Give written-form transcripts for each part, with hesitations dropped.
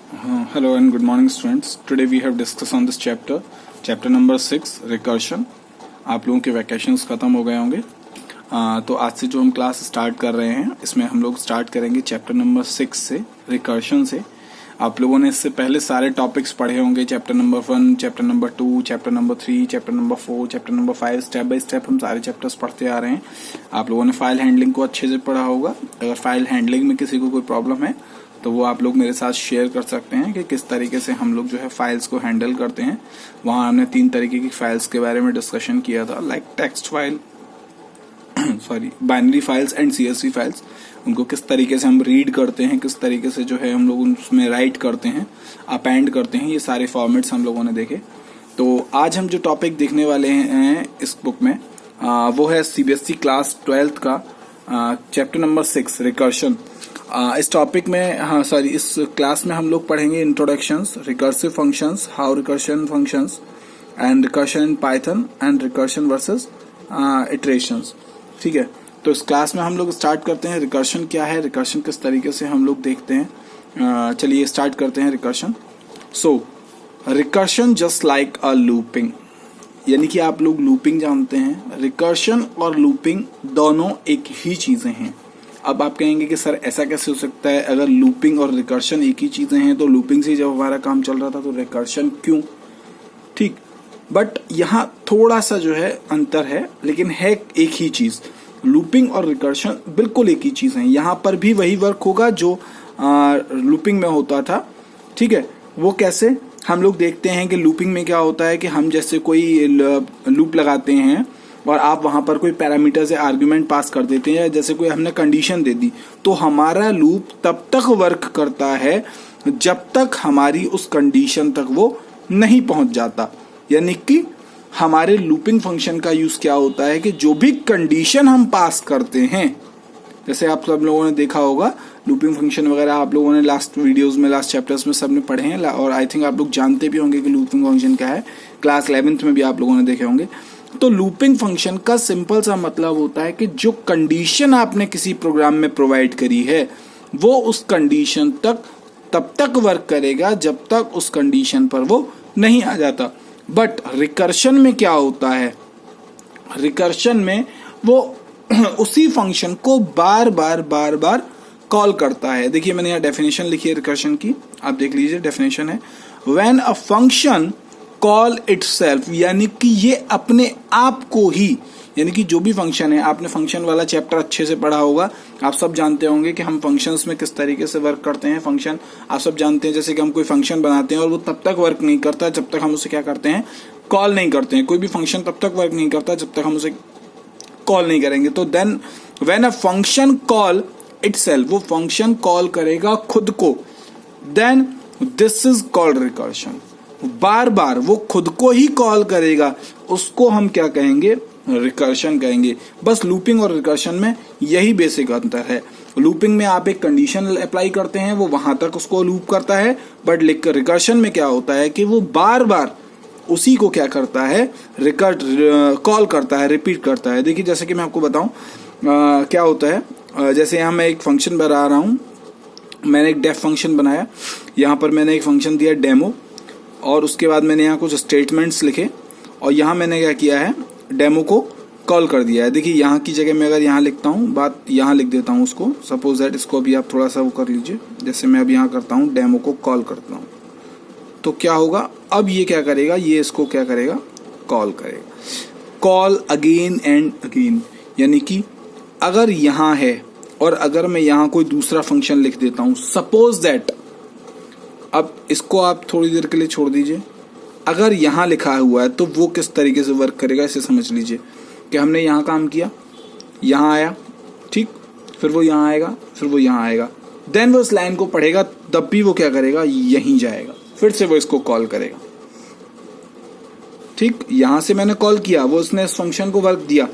Hello and good morning students. Today we have discussed on this chapter number 6 recursion. आप लोगों के vacations खत्म हो गए होंगे, तो आज से जो हम क्लास स्टार्ट कर रहे हैं इसमें हम लोग स्टार्ट करेंगे चैप्टर नंबर 6 से, रिकर्शन से। आप लोगों ने इससे पहले सारे टॉपिक्स पढ़े होंगे, chapter number 1, chapter number 2, chapter number 3, chapter number 4, chapter number 5। Step by step हम सारे चैप्टर्स पढ़ते आ रहे हैं। आप लोगों ने फाइल हैंडलिंग को अच्छे से पढ़ा होगा। अगर फाइल हैंडलिंग में किसी को कोई प्रॉब्लम है तो वो आप लोग मेरे साथ शेयर कर सकते हैं कि किस तरीके से हम लोग जो है फाइल्स को हैंडल करते हैं। वहां हमने 3 तरीके की फाइल्स के बारे में डिस्कशन किया था, like text file, binary files and CSV files. उनको किस तरीके से हम रीड करते हैं, किस तरीके से जो है हम लोग उसमें राइट करते हैं, अपेंड करते हैं, ये सारे फॉर्मेट्स हम लोगों ने देखे। तो आज हम जो टॉपिक देखने वाले हैं इस बुक में वो है सीबीएसई क्लास 12th का चैप्टर नंबर 6 रिकर्शन। इस टॉपिक में इस क्लास में हम लोग पढ़ेंगे introductions, recursive functions, how recursion functions and recursion in Python and recursion versus iterations. ठीक है, तो इस क्लास में हम लोग स्टार्ट करते हैं रिकर्शन क्या है, रिकर्शन किस तरीके से हम लोग देखते हैं। चलिए स्टार्ट करते हैं रिकर्शन। सो रिकर्शन जस्ट लाइक अ लूपिंग, यानी कि आप लोग लूपिंग जानते हैं। रिकर्शन और लूपिंग दोनों एक ही चीजें हैं। अब आप कहेंगे कि सर ऐसा कैसे हो सकता है, अगर लूपिंग और रिकर्शन एक ही चीजें हैं तो लूपिंग से जब हमारा काम चल रहा था तो रिकर्शन क्यों? ठीक, बट यहाँ थोड़ा सा जो है अंतर है, लेकिन है एक ही चीज। लूपिंग और रिकर्शन बिल्कुल एक ही चीज है। यहाँ पर भी वही वर्क होगा जो लूपिंग में होता था। ठीक है, वो कैसे हम लोग देखते हैं कि लूपिंग में क्या होता है कि हम जैसे कोई लूप लगाते हैं और आप वहां पर कोई पैरामीटर से आर्गुमेंट पास कर देते हैं, जैसे कोई हमने कंडीशन दे दी, तो हमारा लूप तब तक वर्क करता है जब तक हमारी उस कंडीशन तक वो नहीं पहुंच जाता। यानी कि हमारे लूपिंग फंक्शन का यूज क्या होता है कि जो भी कंडीशन हम पास करते हैं, जैसे आप सब लोगों ने देखा होगा लूपिंग फंक्शन वगैरह आप लोगों ने लास्ट वीडियोस में, लास्ट चैप्टर्स में सबने पढ़े हैं, और आई थिंक आप लोग जानते भी होंगे कि लूपिंग फंक्शन क्या है। क्लास 11th में भी आप लोगों ने देखे होंगे। तो लूपिंग फंक्शन का सिंपल सा मतलब होता है कि जो कंडीशन आपने किसी प्रोग्राम में प्रोवाइड करी है वो उस कंडीशन तक तब तक वर्क करेगा जब तक उस कंडीशन पर वो नहीं आ जाता। बट रिकर्शन में क्या होता है, रिकर्शन में वो उसी फंक्शन को बार बार कॉल करता है। देखिए मैंने यहाँ डेफिनेशन लिखी है रिकर्शन की, आप देख लीजिए। डेफिनेशन है when a function call itself, यानी कि ये अपने आप को ही, यानी कि जो भी फंक्शन है, आपने फंक्शन वाला चैप्टर अच्छे से पढ़ा होगा, आप सब जानते होंगे कि हम फंक्शंस में किस तरीके से वर्क करते हैं। फंक्शन आप सब जानते हैं, जैसे कि हम कोई फंक्शन बनाते हैं और वो तब तक वर्क नहीं करता जब तक हम उसे क्या करते हैं, कॉल नहीं करते हैं। कोई भी फंक्शन तब तक वर्क नहीं करता जब तक हम उसे कॉल नहीं करेंगे। तो then when a function call itself, वो फंक्शन कॉल करेगा खुद को, then this is called recursion. बार बार वो खुद को ही कॉल करेगा, उसको हम क्या कहेंगे, रिकर्शन कहेंगे। बस लूपिंग और रिकर्शन में यही बेसिक अंतर है। लूपिंग में आप एक कंडीशन अप्लाई करते हैं, वो वहां तक उसको लूप करता है, बट रिकर्शन में क्या होता है कि वो बार बार उसी को क्या करता है, कॉल करता है, रिपीट करता है। देखिए जैसे कि मैं आपको बताऊं क्या होता है। जैसे यहाँ मैं एक फंक्शन बना रहा हूं, मैंने एक डेफ फंक्शन बनाया, यहाँ पर मैंने एक फंक्शन दिया डेमो, और उसके बाद मैंने यहाँ कुछ स्टेटमेंट्स लिखे, और यहाँ मैंने क्या किया है, डेमो को कॉल कर दिया है। देखिए यहाँ की जगह मैं अगर यहाँ लिखता हूँ, बात यहाँ लिख देता हूँ उसको, सपोज दैट, इसको अभी आप थोड़ा सा वो कर लीजिए। जैसे मैं अब यहाँ करता हूँ, डेमो को कॉल करता हूँ, तो क्या होगा, अब ये क्या करेगा, ये इसको क्या करेगा, कॉल करेगा। कॉल अगेन एंड अगेन, यानी कि अगर यहाँ है और अगर मैं यहाँ कोई दूसरा फंक्शन लिख देता हूँ, सपोज दैट, अब इसको आप थोड़ी देर के लिए छोड़ दीजिए, अगर यहाँ लिखा हुआ है तो वो किस तरीके से वर्क करेगा इसे समझ लीजिए कि हमने यहाँ काम किया, यहाँ आया, ठीक, फिर वो यहाँ आएगा, फिर वो यहाँ आएगा, देन वो इस लाइन को पढ़ेगा, तब भी वो क्या करेगा, यहीं जाएगा, फिर से वो इसको कॉल करेगा। ठीक, यहाँ से मैंने कॉल किया, वो इसने इस फंक्शन को वर्क दिया,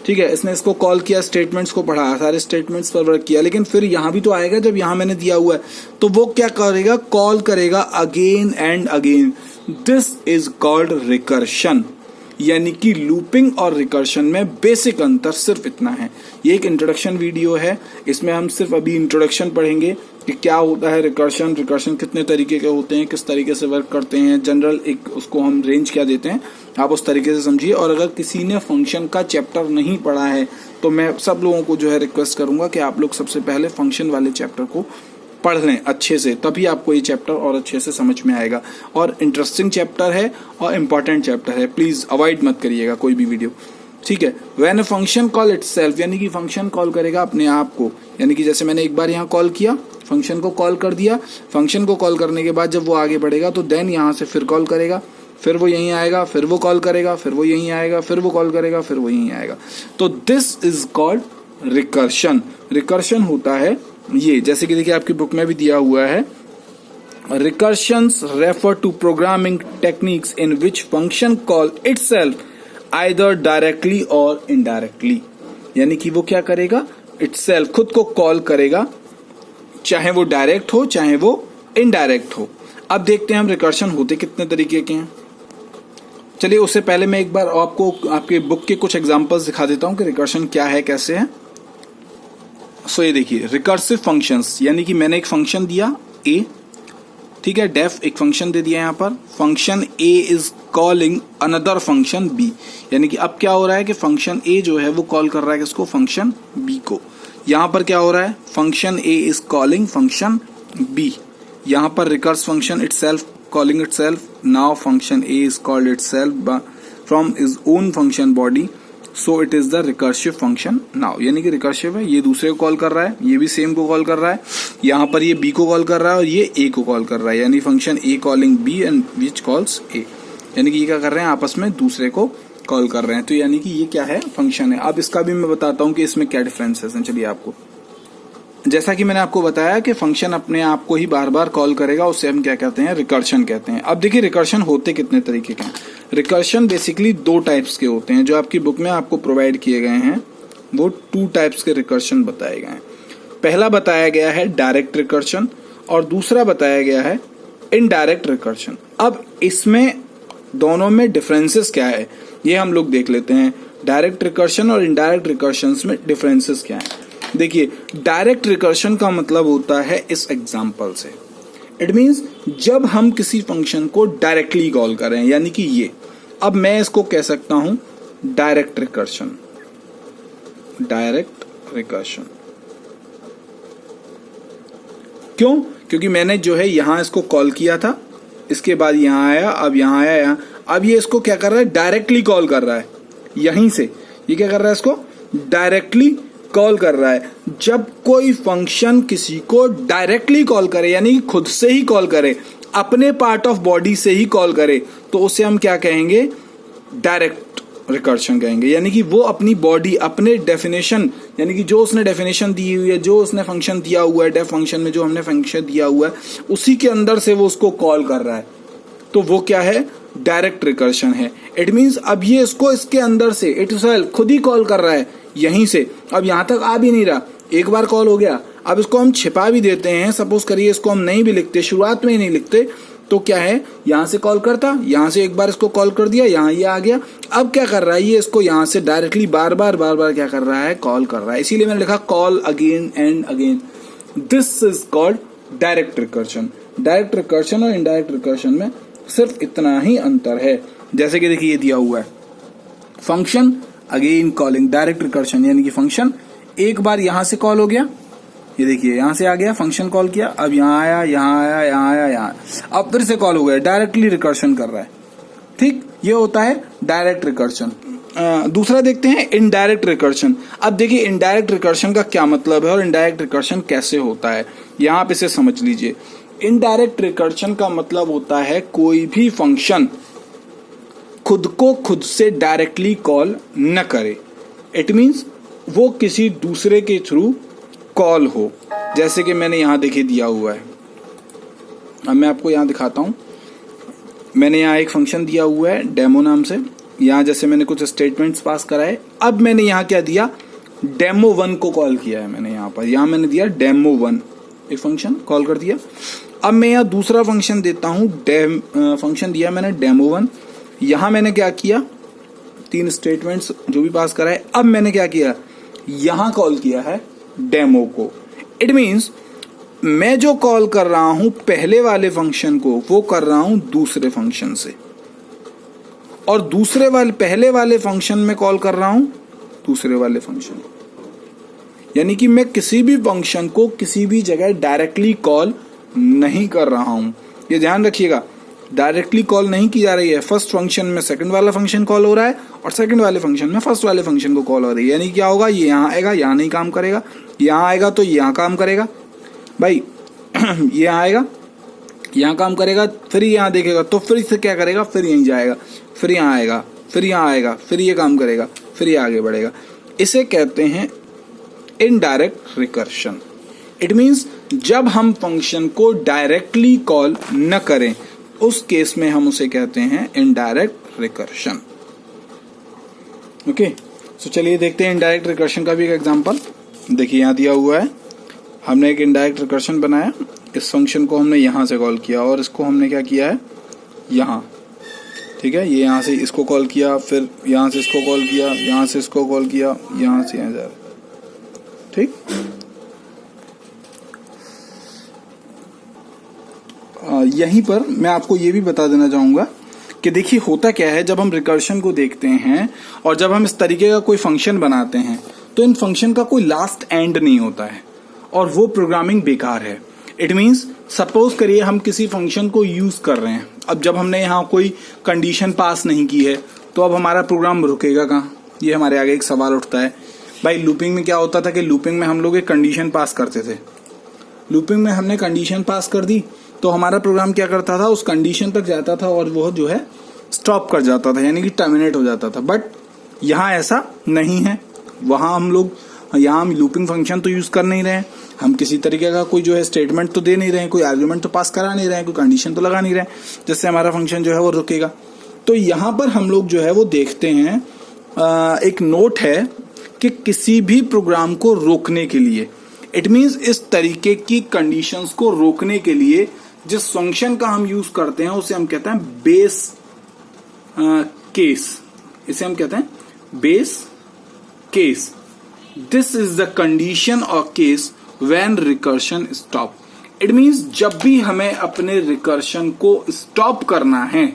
ठीक है, इसने इसको कॉल किया, स्टेटमेंट्स को पढ़ा, सारे स्टेटमेंट्स पर वर्क किया, लेकिन फिर यहाँ भी तो आएगा जब यहाँ मैंने दिया हुआ है, तो वो क्या करेगा, कॉल करेगा again and again. This is called recursion. यानी कि लूपिंग और रिकर्शन में बेसिक अंतर सिर्फ इतना है। ये एक इंट्रोडक्शन वीडियो है, इसमें हम सिर्फ अभी इंट्रोडक्शन पढ़ेंगे कि क्या होता है रिकर्शन, रिकर्शन कितने तरीके के होते हैं, किस तरीके से वर्क करते हैं, जनरल एक उसको हम रेंज क्या देते हैं, आप उस तरीके से समझिए। और अगर किसी ने फंक्शन का चैप्टर नहीं पढ़ा है तो मैं सब लोगों को जो है रिक्वेस्ट करूंगा कि आप लोग सबसे पहले फंक्शन वाले चैप्टर को पढ़ लें अच्छे से, तभी आपको ये चैप्टर और अच्छे से समझ में आएगा। और इंटरेस्टिंग चैप्टर है और इम्पॉर्टेंट चैप्टर है, प्लीज अवॉइड मत करिएगा कोई भी वीडियो, ठीक है। When a function call itself, यानी कि फंक्शन कॉल करेगा अपने आप को, यानी कि जैसे मैंने एक बार यहाँ कॉल किया, फंक्शन को कॉल कर दिया, फंक्शन को कॉल करने के बाद जब वो आगे बढ़ेगा तो देन यहाँ से फिर कॉल करेगा, फिर वो यहीं आएगा, फिर वो कॉल करेगा, फिर वो यहीं आएगा, फिर वो कॉल करेगा, फिर वो यहीं आएगा। तो this is called recursion. Recursion होता है ये, जैसे कि देखिए आपकी बुक में भी दिया हुआ है, recursions refer to programming techniques in which function call itself either directly or indirectly, यानी कि वो क्या करेगा, इटसेल्फ खुद को कॉल करेगा, चाहे वो डायरेक्ट हो चाहे वो इनडायरेक्ट हो। अब देखते हैं हम रिकर्शन होते कितने तरीके के हैं। चलिए उससे पहले मैं एक बार आपको आपके बुक के कुछ एग्जांपल्स दिखा देता हूं कि रिकर्शन क्या है, कैसे है। सो ये देखिए रिकर्सिव फंक्शंस, यानी कि मैंने एक फंक्शन दिया ए, ठीक है, डेफ एक फंक्शन दे दिया यहाँ पर, function A is calling another function B, यानी कि अब क्या हो रहा है कि फंक्शन ए जो है वो कॉल कर रहा है किसको, फंक्शन बी को। यहाँ पर क्या हो रहा है, function A is calling function B, यहाँ पर recurse function itself calling itself, now function A is called itself from its own function body, so it is the recursive function now, यानी कि रिकर्सिव है, ये दूसरे को कॉल कर रहा है, ये भी सेम को कॉल कर रहा है, यहाँ पर ये बी को कॉल कर रहा है और ये ए को कॉल कर रहा है, यानी function A calling B and which calls A, यानी कि ये क्या कर रहे हैं, आपस में दूसरे को कॉल कर रहे हैं। तो यानी कि ये क्या है, फंक्शन है। अब इसका भी मैं बताता हूं कि इसमें क्या डिफरेंसेस हैं। चलिए आपको, जैसा कि मैंने आपको बताया कि फंक्शन अपने आप को ही बार बार कॉल करेगा, उससे हम क्या कहते हैं, रिकर्शन कहते हैं। अब देखिए रिकर्शन होते कितने तरीके के हैं। रिकर्शन बेसिकली दो टाइप्स के होते हैं, जो आपकी बुक में आपको प्रोवाइड किए गए हैं वो 2 टाइप्स के रिकर्शन बताए गए हैं। पहला बताया गया है डायरेक्ट रिकर्शन और दूसरा बताया गया है इनडायरेक्ट रिकर्शन। अब इसमें दोनों में डिफरेंसेस क्या है ये हम लोग देख लेते हैं। डायरेक्ट रिकर्शन और इनडायरेक्ट रिकर्शन में डिफरेंसेस क्या है। देखिए डायरेक्ट रिकर्शन का मतलब होता है इस एग्जांपल से, इट मींस जब हम किसी फंक्शन को डायरेक्टली कॉल कर रहे हैं, यानी कि ये, अब मैं इसको कह सकता हूं डायरेक्ट रिकर्शन। डायरेक्ट रिकर्शन क्यों, क्योंकि मैंने जो है यहां इसको कॉल किया था, इसके बाद यहां आया, अब यहां आया, यहां, अब ये इसको क्या कर रहा है, डायरेक्टली कॉल कर रहा है। यहीं से ये क्या कर रहा है, इसको डायरेक्टली कॉल कर रहा है। जब कोई फंक्शन किसी को डायरेक्टली कॉल करे, यानी खुद से ही कॉल करे, अपने पार्ट ऑफ बॉडी से ही कॉल करे, तो उसे हम क्या कहेंगे, डायरेक्ट रिकर्शन कहेंगे। यानी कि वो अपनी बॉडी, अपने डेफिनेशन, यानी कि जो उसने डेफिनेशन दी हुई है, जो उसने फंक्शन दिया हुआ है, डेफ फंक्शन में जो हमने फंक्शन दिया हुआ है, उसी के अंदर से वो उसको कॉल कर रहा है, तो वो क्या है, डायरेक्ट रिकर्शन है। इट मींस अब ये इसको इसके अंदर से इटसेल्फ खुद ही कॉल कर रहा है, यहीं से, अब यहां तक आ भी नहीं रहा, एक बार कॉल हो गया। अब इसको हम छिपा भी देते हैं, सपोज करिए इसको हम नहीं भी लिखते, शुरुआत में ही नहीं लिखते, तो क्या है, यहां से कॉल करता, यहां से एक बार इसको कॉल कर दिया, यहां ये आ गया। अब क्या कर रहा है, ये इसको यहां से डायरेक्टली बार बार क्या कर रहा है, कॉल कर रहा है। इसीलिए मैंने लिखा call again and again. This is called direct recursion. Direct recursion और इनडायरेक्ट रिकर्शन में सिर्फ इतना ही अंतर है। जैसे कि देखिए ये दिया हुआ है, function again calling, direct recursion, यानी कि फंक्शन एक बार यहां से कॉल हो गया, ये देखिए यहां से आ गया, फंक्शन कॉल किया, अब यहां आया, यहां आया, यहां आया, यहां, अब फिर से कॉल हो गया, डायरेक्टली रिकर्शन कर रहा है। ठीक, ये होता है डायरेक्ट रिकर्शन। दूसरा देखते हैं इनडायरेक्ट रिकर्शन। अब देखिए इनडायरेक्ट रिकर्शन का क्या मतलब है और इनडायरेक्ट रिकर्शन कैसे होता है, यहां आप इसे समझ लीजिए। इनडायरेक्ट रिकर्शन का मतलब होता है कोई भी फंक्शन खुद को खुद से डायरेक्टली कॉल न करे। इट मींस वो किसी दूसरे के थ्रू कॉल हो, जैसे कि मैंने यहां देखिए दिया हुआ है। अब मैं आपको यहां दिखाता हूं, मैंने यहां एक फंक्शन दिया हुआ है डेमो नाम से, यहां जैसे मैंने कुछ स्टेटमेंट्स पास कराए। अब मैंने यहां क्या दिया, डेमो 1 को कॉल किया है मैंने, यहां मैंने दिया डेमो 1, एक फंक्शन कॉल कर दिया। अब मैं यहां दूसरा फंक्शन देता हूं, फंक्शन दिया मैंने डेमो 1, यहां मैंने क्या किया, 3 स्टेटमेंट्स जो भी पास करा है। अब मैंने क्या किया, यहां कॉल किया है डेमो को। इट मीन्स मैं जो कॉल कर रहा हूं पहले वाले फंक्शन को, वो कर रहा हूं दूसरे फंक्शन से, और पहले वाले फंक्शन में कॉल कर रहा हूं दूसरे वाले फंक्शन को। यानी कि मैं किसी भी फंक्शन को किसी भी जगह डायरेक्टली कॉल नहीं कर रहा हूं। ये ध्यान रखिएगा, डायरेक्टली कॉल नहीं की जा रही है। फर्स्ट फंक्शन में सेकंड वाला फंक्शन कॉल हो रहा है और सेकंड वाले फंक्शन में फर्स्ट वाले फंक्शन को कॉल हो रही है। यानी क्या होगा, ये यहां आएगा, यहां नहीं काम करेगा, यहां आएगा तो यहां काम करेगा भाई ये आएगा, यहां काम करेगा, फिर यहां देखेगा तो फिर से क्या करेगा, फिर यहीं जाएगा, फिर यहां आएगा, फिर यहां आएगा, फिर ये काम करेगा, फिर ये आगे बढ़ेगा। इसे कहते हैं इनडायरेक्ट रिकर्शन। इट मीन्स जब हम फंक्शन को डायरेक्टली कॉल न करें उस केस में हम उसे कहते हैं इनडायरेक्ट रिकर्शन। ओके, सो चलिए देखते हैं इनडायरेक्ट रिकर्शन का भी एक एग्जांपल। देखिए यहां दिया हुआ है, हमने एक इनडायरेक्ट रिकर्शन बनाया। इस फंक्शन को हमने यहां से कॉल किया और इसको हमने क्या किया है यहां, ठीक है। ये यहां से इसको कॉल किया, फिर यहां से इसको कॉल किया, यहां से इसको कॉल किया, यहां से यहां जा रहा, ठीक। यहीं पर मैं आपको ये भी बता देना चाहूंगा कि देखिए होता क्या है, जब हम रिकर्शन को देखते हैं और जब हम इस तरीके का कोई फंक्शन बनाते हैं तो इन फंक्शन का कोई लास्ट एंड नहीं होता है और वो प्रोग्रामिंग बेकार है। इट मीन्स सपोज करिए हम किसी फंक्शन को यूज कर रहे हैं, अब जब हमने यहाँ कोई कंडीशन पास नहीं की है तो अब हमारा प्रोग्राम रुकेगा कहाँ, ये हमारे आगे एक सवाल उठता है। भाई लूपिंग में क्या होता था कि लूपिंग में हम लोग एक कंडीशन पास करते थे, लूपिंग में हमने कंडीशन पास कर दी तो हमारा प्रोग्राम क्या करता था, उस कंडीशन तक जाता था और वो जो है स्टॉप कर जाता था, यानी कि टर्मिनेट हो जाता था। बट यहाँ ऐसा नहीं है, वहां हम लोग यहाँ हम लूपिंग फंक्शन तो यूज कर नहीं रहे हैं, हम किसी तरीके का कोई जो है स्टेटमेंट तो दे नहीं रहे हैं, कोई आर्ग्यूमेंट तो पास करा नहीं रहे हैं, कोई कंडीशन तो लगा नहीं रहे हैं जिससे हमारा फंक्शन जो है वो रुकेगा। तो यहाँ पर हम लोग जो है वो देखते हैं एक नोट है कि किसी भी प्रोग्राम को रोकने के लिए, इट मीन्स इस तरीके की कंडीशंस को रोकने के लिए जिस फंक्शन का हम यूज करते हैं उसे हम कहते हैं बेस केस, इसे हम कहते हैं base case. This is the condition or case when recursion stop. It means जब भी हमें अपने रिकर्शन को स्टॉप करना है,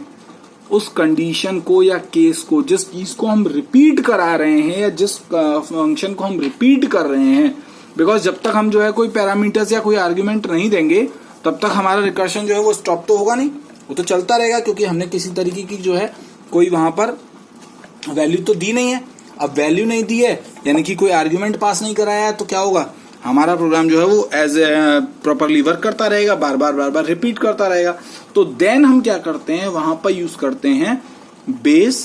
उस कंडीशन को या केस को, जिस चीज को हम रिपीट करा रहे हैं या जिस फंक्शन को हम रिपीट कर रहे हैं, बिकॉज जब तक हम जो है कोई पैरामीटर्स या कोई आर्ग्यूमेंट नहीं देंगे तब तक हमारा रिकर्शन जो है वो स्टॉप तो होगा नहीं, वो तो चलता रहेगा, क्योंकि हमने किसी तरीके की जो है कोई वहां पर वैल्यू तो दी नहीं है। अब वैल्यू नहीं दी है यानी कि कोई आर्ग्यूमेंट पास नहीं कराया है, तो क्या होगा, हमारा प्रोग्राम जो है वो एज प्रॉपरली वर्क करता रहेगा, बार बार रिपीट करता रहेगा। तो देन हम क्या करते हैं, वहां पर यूज करते हैं बेस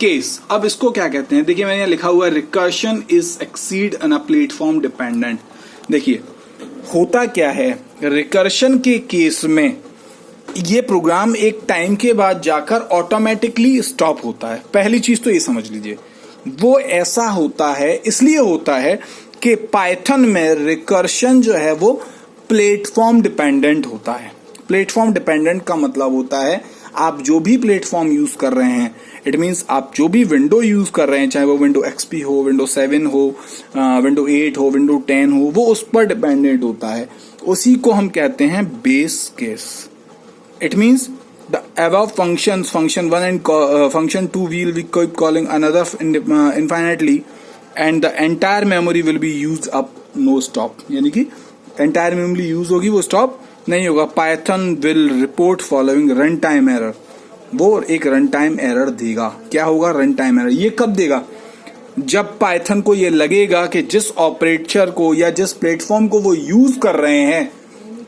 केस। अब इसको क्या कहते हैं, देखिए मैंने यहाँ लिखा हुआ है recursion is exceed an a platform dependent. देखिए होता क्या है, रिकर्शन के केस में ये प्रोग्राम एक टाइम के बाद जाकर ऑटोमेटिकली स्टॉप होता है। पहली चीज तो ये समझ लीजिए, वो ऐसा होता है, इसलिए होता है कि पाइथन में रिकर्शन जो है वो प्लेटफॉर्म डिपेंडेंट होता है। प्लेटफॉर्म डिपेंडेंट का मतलब होता है आप जो भी प्लेटफॉर्म यूज कर रहे हैं, इट मीन्स आप जो भी विंडो यूज कर रहे हैं, चाहे वो विंडो एक्सपी हो, विंडो 7 हो, विंडो 8 हो, विंडो 10 हो, वो उस पर डिपेंडेंट होता है। उसी को हम कहते हैं base case. It means the above functions, function 1 and function 2 will be keep calling another infinitely and the entire memory will be used up, no stop। यानी कि entire memory यूज होगी, वो स्टॉप नहीं होगा। Python will report following run time error, वो एक run time error देगा। क्या होगा, रन टाइम एरर। ये कब देगा, जब पाइथन को ये लगेगा कि जिस ऑपरेटर को या जिस प्लेटफॉर्म को वो यूज कर रहे हैं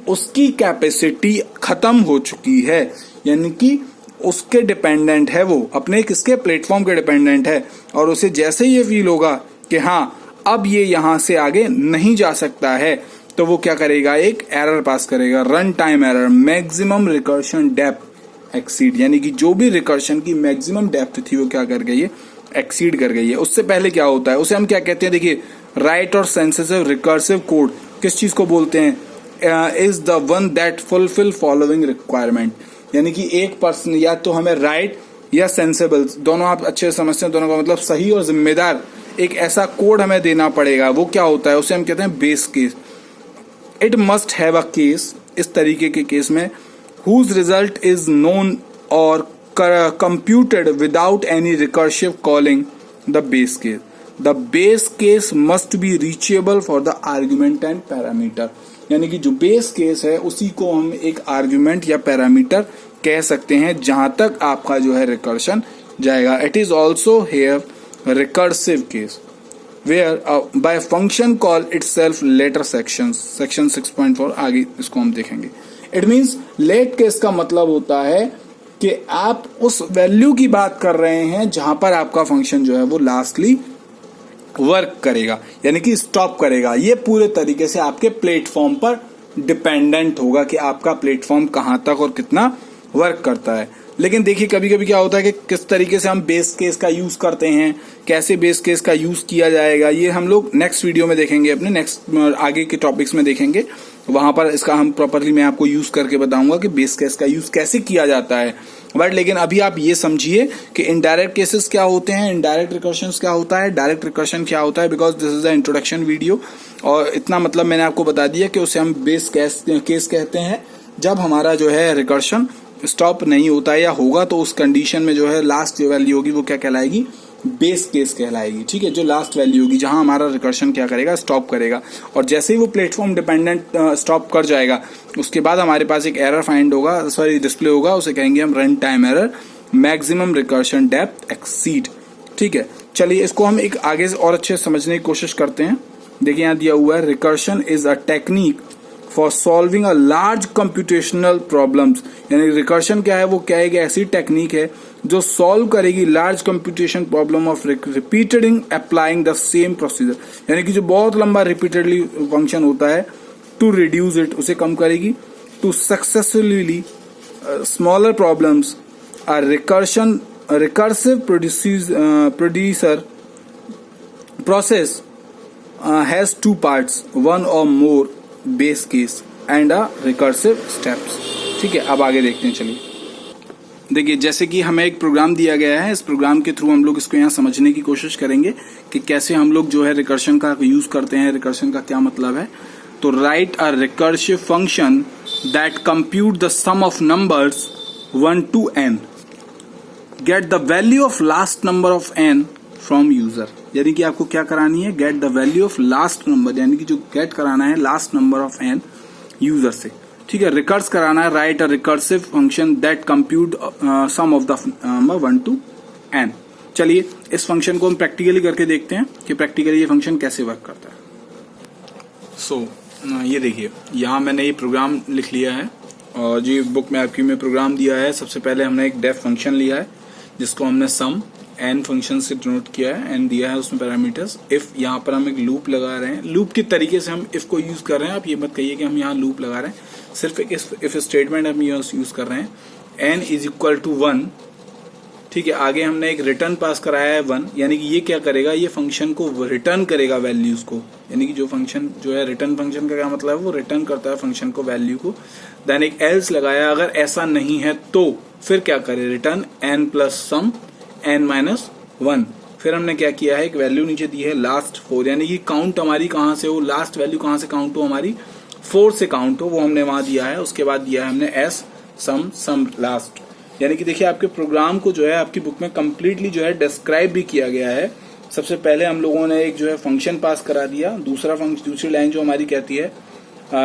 उसकी कैपेसिटी खत्म हो चुकी है, यानी कि उसके डिपेंडेंट है, वो अपने किसके प्लेटफॉर्म के डिपेंडेंट है, और उसे जैसे ये फील होगा कि हाँ अब ये यहां से आगे नहीं जा सकता है, तो वो क्या करेगा, एक एरर पास करेगा, run time error, maximum recursion depth exceed. यानी कि जो भी रिकर्शन की मैक्सिमम डेप्थ थी वो क्या कर गई है, एक्सीड कर गई है। उससे पहले क्या होता है, उसे हम क्या कहते हैं, देखिए राइट और सेंसिटिव रिकर्सिव कोड किस चीज को बोलते हैं, is the one that fulfil following requirement. यानी कि एक पर्सन या तो हमें राइट या सेंसेबल, दोनों आप अच्छे से समझते हैं, दोनों का मतलब सही और जिम्मेदार एक ऐसा कोड हमें देना पड़ेगा। वो क्या होता है, उसे हम कहते हैं base case. It must have a case, इस तरीके के केस में, हुज रिजल्ट इज नोन और computed without any recursive calling the base case. The base case must be reachable for the argument and parameter, यानी कि जो base case है उसी को हम एक आर्ग्यूमेंट या पैरामीटर कह सकते हैं जहां तक आपका जो है रिकर्शन जाएगा। It is also have recursive case where by function call itself later sections, section 6.4 आगे इसको हम देखेंगे। It means late case का मतलब होता है कि आप उस वैल्यू की बात कर रहे हैं जहां पर आपका फंक्शन जो है वो लास्टली वर्क करेगा, यानी कि स्टॉप करेगा। ये पूरे तरीके से आपके प्लेटफॉर्म पर डिपेंडेंट होगा कि आपका प्लेटफॉर्म कहां तक और कितना वर्क करता है। लेकिन देखिए कभी कभी क्या होता है कि किस तरीके से हम बेस केस का यूज करते हैं, कैसे बेस केस का यूज किया जाएगा, ये हम लोग नेक्स्ट वीडियो में देखेंगे, अपने नेक्स्ट आगे के टॉपिक्स में देखेंगे। वहां पर इसका हम प्रॉपरली मैं आपको यूज करके बताऊंगा कि बेस केस का यूज कैसे किया जाता है। बट लेकिन अभी आप ये समझिए कि इनडायरेक्ट केसेस क्या होते हैं, इनडायरेक्ट रिकर्शन क्या होता है, डायरेक्ट रिकर्शन क्या होता है, because this is the introduction video. और इतना मतलब मैंने आपको बता दिया कि उसे हम बेस केस कहते हैं जब हमारा जो है रिकर्शन स्टॉप नहीं होता है, या होगा तो उस कंडीशन में जो है लास्ट जो वैल्यू होगी वो क्या कहलाएगी, बेस केस कहलाएगी। ठीक है, जो लास्ट वैल्यू होगी जहां हमारा रिकर्शन क्या करेगा, स्टॉप करेगा। और जैसे ही वो प्लेटफॉर्म डिपेंडेंट स्टॉप कर जाएगा उसके बाद हमारे पास एक एरर फाइंड होगा, सॉरी डिस्प्ले होगा, उसे कहेंगे हम run time error, maximum recursion depth exceed. ठीक है, चलिए इसको हम एक आगे से और अच्छे से समझने की कोशिश करते हैं। देखिए यहाँ दिया हुआ है, recursion is a technique for solving a large computational problems, यानी रिकर्शन क्या है, वो क्या है कि ऐसी टेक्निक है जो सॉल्व करेगी large computation problem of repeatedly applying the same procedure, यानी कि जो बहुत लंबा रिपीटेडली फंक्शन होता है, टू रिड्यूस इट, उसे कम करेगी, to successfully smaller problems. A recursive producer process has two parts, one और more base case and a recursive steps. ठीक है, अब आगे देखते हैं। चलिए देखिए, जैसे कि हमें एक प्रोग्राम दिया गया है, इस प्रोग्राम के थ्रू हम लोग इसको यहाँ समझने की कोशिश करेंगे कि कैसे हम लोग जो है रिकर्शन का यूज करते हैं, रिकर्शन का क्या मतलब है। तो write a recursive function that compute the sum of numbers 1 to n, get the value of last number of n from user, यानी कि आपको क्या करानी है, get the value of last number, यानी कि जो गेट कराना है last number of n user से। ठीक है, रिकर्स कराना है, write a recursive function that compute sum of the number 1 to n। चलिए इस फंक्शन को हम प्रैक्टिकली करके देखते हैं कि प्रैक्टिकली ये फंक्शन कैसे वर्क करता है। सो ये देखिए, यहाँ मैंने ये प्रोग्राम लिख लिया है और जी बुक में आपकी में प्रोग्राम दिया है। सबसे पहले हमने एक डेफ फंक्शन लिया है जिसको हमने सम n फंक्शन से डिनोट किया है, n दिया है उसमें पैरामीटर्स। इफ यहाँ पर हम एक लूप लगा रहे हैं, लूप के तरीके से हम इफ को यूज कर रहे हैं, आप ये मत कहिए कि हम यहाँ लूप लगा रहे हैं, सिर्फ एक इफ स्टेटमेंट हम यूज कर रहे हैं। n is equal to 1। ठीक है, आगे हमने एक रिटर्न पास कराया है 1, यानी कि ये क्या करेगा, ये फंक्शन को रिटर्न करेगा वैल्यूज को, यानी कि जो फंक्शन जो है रिटर्न फंक्शन का क्या मतलब है, वो रिटर्न करता है फंक्शन को वैल्यू को। देन एक एल्स लगाया, अगर ऐसा नहीं है तो फिर क्या करे, रिटर्न n प्लस सम n माइनस 1। फिर हमने क्या किया है, एक वैल्यू नीचे दी है लास्ट 4, यानी कि काउंट हमारी कहां से हो, लास्ट वैल्यू कहां से काउंट हो, हमारी 4 से काउंट हो, वो हमने वहां दिया है। उसके बाद दिया है हमने s सम लास्ट, यानी कि देखिए आपके प्रोग्राम को जो है आपकी बुक में कंप्लीटली जो है डिस्क्राइब भी किया गया है। सबसे पहले हम लोगों ने एक जो है फंक्शन पास करा दिया, दूसरी लाइन जो हमारी कहती है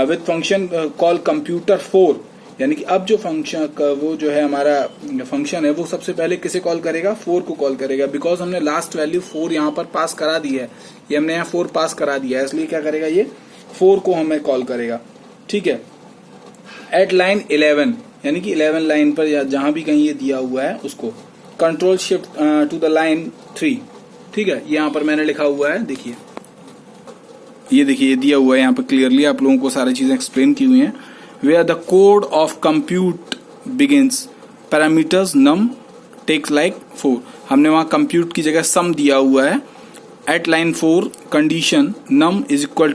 विद फंक्शन कॉल कंप्यूटर 4, यानी कि अब जो फंक्शन वो जो है हमारा फंक्शन है वो सबसे पहले किसे कॉल करेगा, 4 को कॉल करेगा, बिकॉज हमने लास्ट वैल्यू 4 यहाँ पर पास करा दी है, ये हमने यहाँ 4 पास करा दिया है, इसलिए क्या करेगा, ये 4 को हमें कॉल करेगा। ठीक है, एट लाइन 11, यानी कि 11 लाइन पर या जहां भी कहीं ये दिया हुआ है उसको control shift to the line 3। ठीक है, यहाँ पर मैंने लिखा हुआ है, देखिए ये देखिए ये दिया हुआ है यहाँ पर क्लियरली, आप लोगों को सारी चीजें एक्सप्लेन की हुई हैं। Where the code of compute begins, parameters num takes like 4, हमने वहां कंप्यूट की जगह सम दिया हुआ है। At line 4 condition num is equal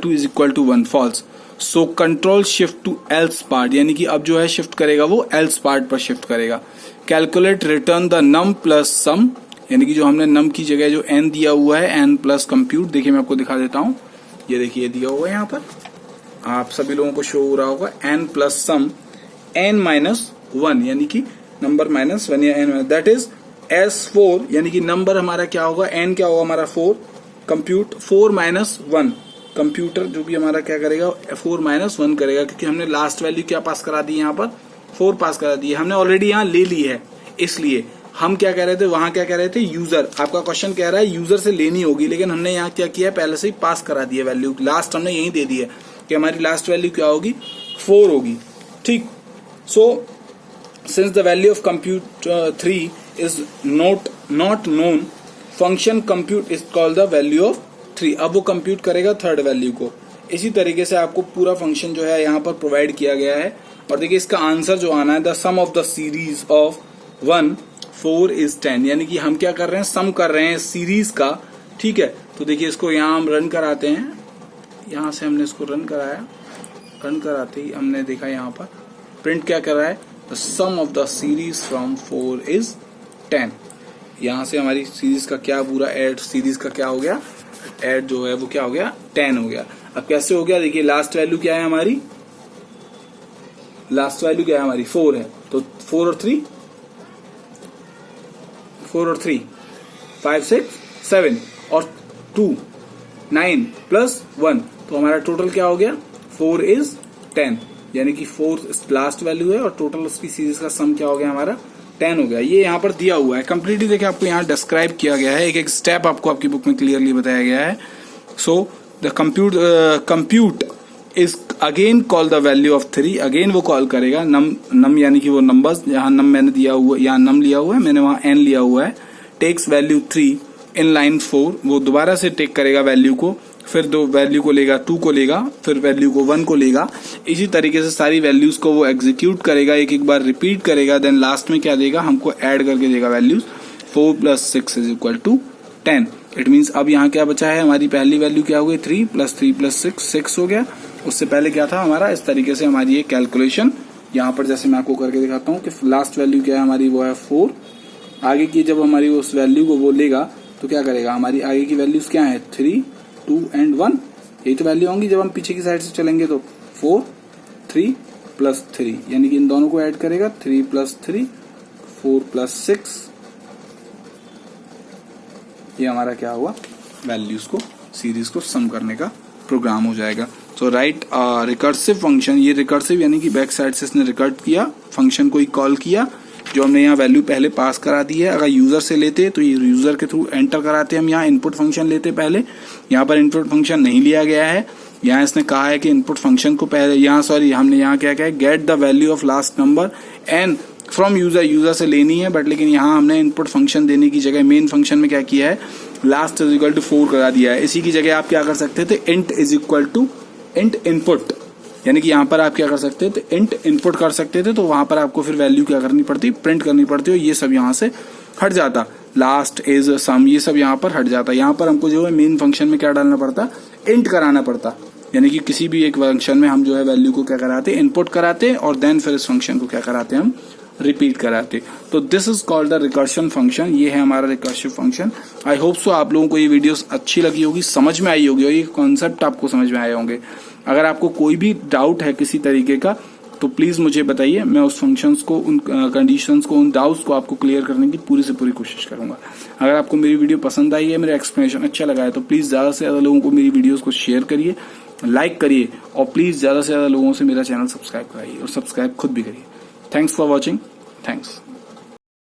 to 1 false, so control shift to else part, यानी कि अब जो है शिफ्ट करेगा वो एल्स पार्ट पर शिफ्ट करेगा। Calculate return the num plus sum, यानी कि जो हमने नम की जगह जो n दिया हुआ है n प्लस कंप्यूट, देखिए मैं आपको दिखा देता हूं, ये देखिए दिया हुआ है यहाँ पर, आप सभी लोगों को शो हो रहा होगा n प्लस सम n माइनस 1, यानी कि नंबर माइनस 1 या n, दैट इज S4, यानी कि नंबर हमारा क्या होगा, n क्या होगा हमारा 4, कंप्यूट 4 माइनस 1, कंप्यूटर जो भी हमारा क्या करेगा 4 माइनस 1 करेगा, क्योंकि हमने लास्ट वैल्यू क्या पास करा दी, यहाँ पर 4 पास करा दी है, हमने ऑलरेडी यहाँ ले ली है, इसलिए हम क्या कह रहे थे, वहां क्या कह रहे थे, यूजर, आपका क्वेश्चन कह रहा है यूजर से लेनी होगी, लेकिन हमने यहाँ क्या किया, पहले से ही पास करा दी है वैल्यू, लास्ट हमने यही दे दी है कि हमारी लास्ट वैल्यू क्या होगी, 4 होगी, ठीक। So since the value of compute 3 is not known, function compute is called the value of 3, अब वो कंप्यूट करेगा थर्ड वैल्यू को। इसी तरीके से आपको पूरा फंक्शन जो है यहाँ पर प्रोवाइड किया गया है, और देखिए इसका आंसर जो आना है, the sum of the series of 1 4 is 10, यानी कि हम क्या कर रहे हैं, सम कर रहे हैं सीरीज का, ठीक है। तो देखिए इसको यहाँ हम रन कराते हैं, यहाँ से हमने इसको रन कराया, रन कराते ही हमने देखा यहाँ पर प्रिंट क्या कर रहा है, the sum of the series from 4 is 10, यहाँ से हमारी सीरीज का क्या पूरा ऐड, सीरीज का क्या हो गया, ऐड जो है वो क्या हो गया, 10 हो गया। अब कैसे हो गया, देखिए लास्ट वैल्यू क्या है हमारी, लास्ट वैल्यू क्या है हमारी 4 है, तो 4 और 3 5 6 7 और 2 9 प्लस 1, तो हमारा टोटल क्या हो गया, 4 इज 10, यानी कि 4 लास्ट वैल्यू है और टोटल उसकी सीरीज का सम क्या हो गया हमारा 10 हो गया। ये यहाँ पर दिया हुआ है कंप्लीटली, देखिए आपको यहाँ डिस्क्राइब किया गया है, एक एक स्टेप आपको आपकी बुक में क्लियरली बताया गया है। So the compute is again call the value of 3, again वो कॉल करेगा नम यानी कि वो नंबर्स, यहाँ नम मैंने दिया हुआ, यहाँ नम लिया हुआ है मैंने, वहाँ n लिया हुआ है, टेक्स वैल्यू 3 इन लाइन 4, वो दोबारा से टेक करेगा वैल्यू को, फिर दो वैल्यू को लेगा 2 को लेगा, फिर वैल्यू को 1 को लेगा, इसी तरीके से सारी वैल्यूज को वो एग्जीक्यूट करेगा, एक एक बार रिपीट करेगा, देन लास्ट में क्या देगा, हमको ऐड करके देगा values, 4 plus 6 is equal to 10। It means अब यहाँ क्या बचा है, हमारी पहली वैल्यू क्या हो गई, 3 प्लस 3 प्लस 6 हो गया, उससे पहले क्या था हमारा, इस तरीके से हमारी ये कैलकुलेशन यहाँ पर जैसे मैं आपको करके दिखाता हूँ कि लास्ट वैल्यू क्या है हमारी, वो है 4, आगे की जब हमारी उस वैल्यू को वो लेगा तो क्या करेगा, हमारी आगे की वैल्यूज क्या है, 3 2 एंड 1, यही तो वैल्यू होंगी जब हम पीछे की साइड से चलेंगे, तो 4 3 प्लस 3, यानी कि इन दोनों को ऐड करेगा, 3 प्लस 3 4 प्लस 6, ये हमारा क्या हुआ, वैल्यूज को सीरीज को सम करने का प्रोग्राम हो जाएगा। सो राइट रिकर्सिव फंक्शन, ये रिकर्सिव यानी कि बैक साइड से इसने रिकर्ड किया, फंक्शन को ही कॉल किया, जो हमने यहाँ वैल्यू पहले पास करा दी है। अगर यूजर से लेते तो ये यूजर के थ्रू एंटर कराते, हम यहाँ इनपुट फंक्शन लेते पहले, यहाँ पर इनपुट फंक्शन नहीं लिया गया है, यहाँ इसने कहा है कि इनपुट फंक्शन को पहले, यहाँ सॉरी हमने यहाँ क्या कहा है, get the value of last number and from user, user से लेनी है, बट लेकिन यहाँ हमने इनपुट फंक्शन देने की जगह मेन फंक्शन में क्या किया है, लास्ट इज इक्वल टू 4 करा दिया है। इसी की जगह आप क्या कर सकते थे, int is equal to int input, यानी कि यहाँ पर आप क्या कर सकते थे, इंट इनपुट कर सकते थे, तो वहां पर आपको फिर वैल्यू क्या करनी पड़ती, प्रिंट करनी पड़ती है, ये सब यहाँ से हट जाता, लास्ट इज सम ये सब यहाँ पर हट जाता। यहाँ पर हमको जो है मेन फंक्शन में क्या डालना पड़ता, इंट कराना पड़ता, यानी कि किसी भी एक फंक्शन में हम जो है वैल्यू को क्या कराते, इनपुट कराते, और देन फिर इस फंक्शन को क्या कराते, हम रिपीट कराते। तो this is called the recursion function, ये है हमारा recursive function. I hope so आप लोगों को ये वीडियोस अच्छी लगी होगी, समझ में आई होगी, और ये कॉन्सेप्ट आपको समझ में आए होंगे। अगर आपको कोई भी डाउट है किसी तरीके का तो प्लीज मुझे बताइए, मैं उस फंक्शंस को, उन कंडीशंस को, उन डाउट्स को आपको क्लियर करने की पूरी से पूरी कोशिश करूंगा। अगर आपको मेरी वीडियो पसंद आई है, मेरा एक्सप्लेनेशन अच्छा लगा है, तो प्लीज ज्यादा से ज्यादा लोगों को मेरी वीडियोस को शेयर करिए, लाइक करिए, और प्लीज ज्यादा से ज्यादा लोगों से मेरा चैनल सब्सक्राइब कराइए, और सब्सक्राइब खुद भी करिए। Thanks for watching, thanks.